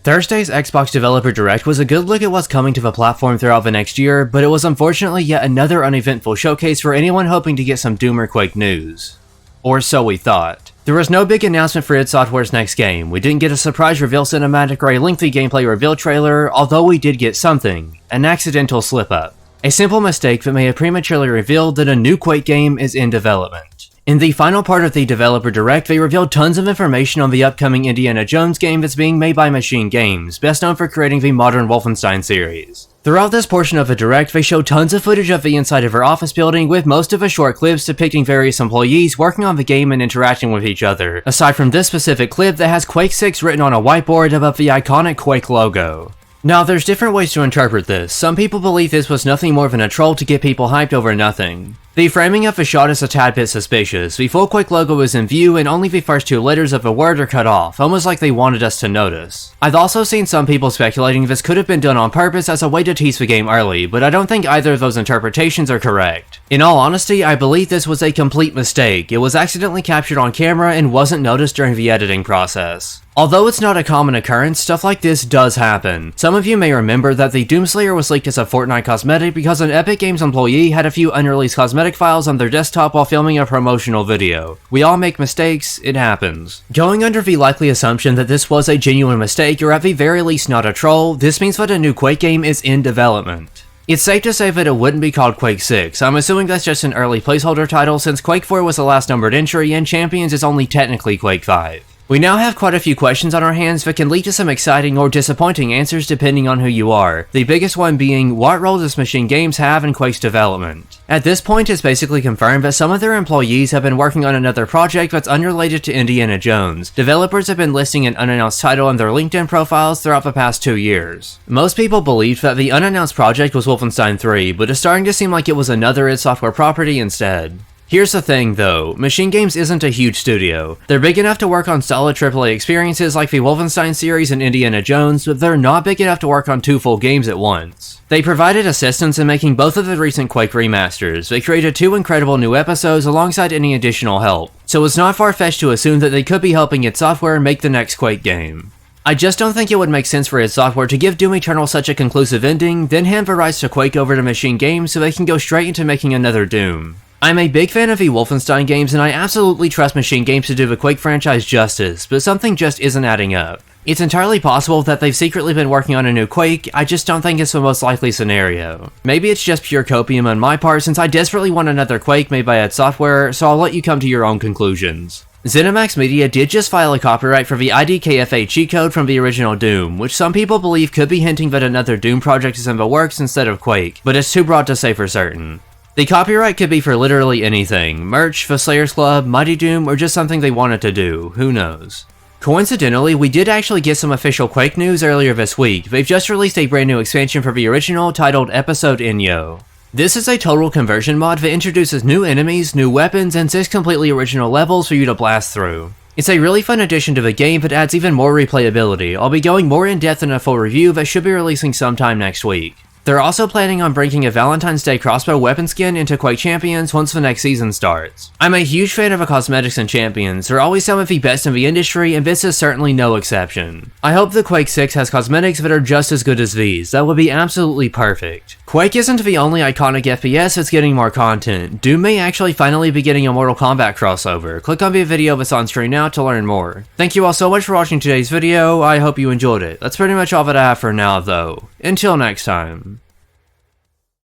Thursday's Xbox Developer Direct was a good look at what's coming to the platform throughout the next year, but it was unfortunately yet another uneventful showcase for anyone hoping to get some Doom or Quake news. Or so we thought. There was no big announcement for id Software's next game, we didn't get a surprise reveal cinematic or a lengthy gameplay reveal trailer, although we did get something, an accidental slip-up. A simple mistake that may have prematurely revealed that a new Quake game is in development. In the final part of the Developer Direct, they revealed tons of information on the upcoming Indiana Jones game that's being made by Machine Games, best known for creating the modern Wolfenstein series. Throughout this portion of the Direct, they showed tons of footage of the inside of her office building, with most of the short clips depicting various employees working on the game and interacting with each other, aside from this specific clip that has Quake 6 written on a whiteboard above the iconic Quake logo. Now, there's different ways to interpret this. Some people believe this was nothing more than a troll to get people hyped over nothing. The framing of the shot is a tad bit suspicious. The full Quake logo is in view and only the first two letters of a word are cut off, almost like they wanted us to notice. I've also seen some people speculating this could have been done on purpose as a way to tease the game early, but I don't think either of those interpretations are correct. In all honesty, I believe this was a complete mistake. It was accidentally captured on camera and wasn't noticed during the editing process. Although it's not a common occurrence, stuff like this does happen. Some of you may remember that the Doomslayer was leaked as a Fortnite cosmetic because an Epic Games employee had a few unreleased cosmetic files on their desktop while filming a promotional video. We all make mistakes, it happens. Going under the likely assumption that this was a genuine mistake, or at the very least not a troll, this means that a new Quake game is in development. It's safe to say that it wouldn't be called Quake 6, I'm assuming that's just an early placeholder title since Quake 4 was the last numbered entry and Champions is only technically Quake 5. We now have quite a few questions on our hands that can lead to some exciting or disappointing answers depending on who you are, the biggest one being, what role does Machine Games have in Quake's development? At this point, it's basically confirmed that some of their employees have been working on another project that's unrelated to Indiana Jones. Developers have been listing an unannounced title on their LinkedIn profiles throughout the past 2 years. Most people believed that the unannounced project was Wolfenstein 3, but it's starting to seem like it was another id Software property instead. Here's the thing though, Machine Games isn't a huge studio. They're big enough to work on solid AAA experiences like the Wolfenstein series and Indiana Jones, but they're not big enough to work on 2 full games at once. They provided assistance in making both of the recent Quake remasters. They created 2 incredible new episodes alongside any additional help, so it's not far-fetched to assume that they could be helping id Software make the next Quake game. I just don't think it would make sense for id Software to give Doom Eternal such a conclusive ending, then hand the rights to Quake over to Machine Games so they can go straight into making another Doom. I'm a big fan of the Wolfenstein games and I absolutely trust Machine Games to do the Quake franchise justice, but something just isn't adding up. It's entirely possible that they've secretly been working on a new Quake, I just don't think it's the most likely scenario. Maybe it's just pure copium on my part since I desperately want another Quake made by id Software, so I'll let you come to your own conclusions. ZeniMax Media did just file a copyright for the IDKFA cheat code from the original Doom, which some people believe could be hinting that another Doom project is in the works instead of Quake, but it's too broad to say for certain. The copyright could be for literally anything, merch, the Slayers Club, Mighty Doom, or just something they wanted to do, who knows. Coincidentally, we did actually get some official Quake news earlier this week. They've just released a brand new expansion for the original titled Episode Inyo. This is a total conversion mod that introduces new enemies, new weapons, and 6 completely original levels for you to blast through. It's a really fun addition to the game that adds even more replayability. I'll be going more in depth in a full review that should be releasing sometime next week. They're also planning on bringing a Valentine's Day crossbow weapon skin into Quake Champions once the next season starts. I'm a huge fan of the cosmetics in Champions, they're always some of the best in the industry and this is certainly no exception. I hope the Quake 6 has cosmetics that are just as good as these, that would be absolutely perfect. Quake isn't the only iconic FPS that's getting more content. Doom may actually finally be getting a Mortal Kombat crossover. Click on the video that's on screen now to learn more. Thank you all so much for watching today's video, I hope you enjoyed it. That's pretty much all that I have for now though. Until next time.